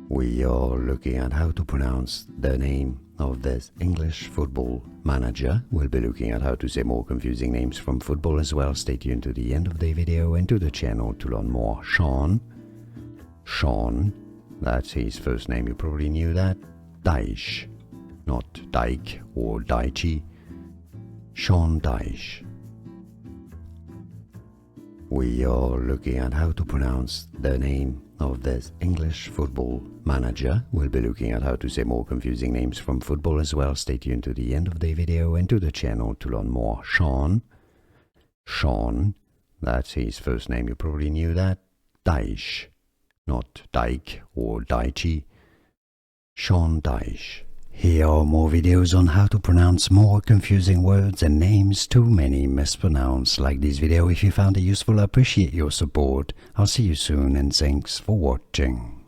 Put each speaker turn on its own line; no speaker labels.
We are looking at how to pronounce the name of this English football manager. We'll be looking at how to say more confusing names from football as well. Stay tuned to the end of the video and to the channel to learn more. Sean, that's his first name, you probably knew that. Dyche, not Dyke or Dyche. Sean Dyche. We are looking at how to pronounce the name of this English football manager. We'll be looking at how to say more confusing names from football as well. Stay tuned to the end of the video and to the channel to learn more. Sean, that's his first name, you probably knew that. Dyche, not Dyke or Dyche. Sean Dyche. Here are more videos on how to pronounce more confusing words and names too many mispronounced. Like this video if you found it useful. I appreciate your support. I'll see you soon and thanks for watching.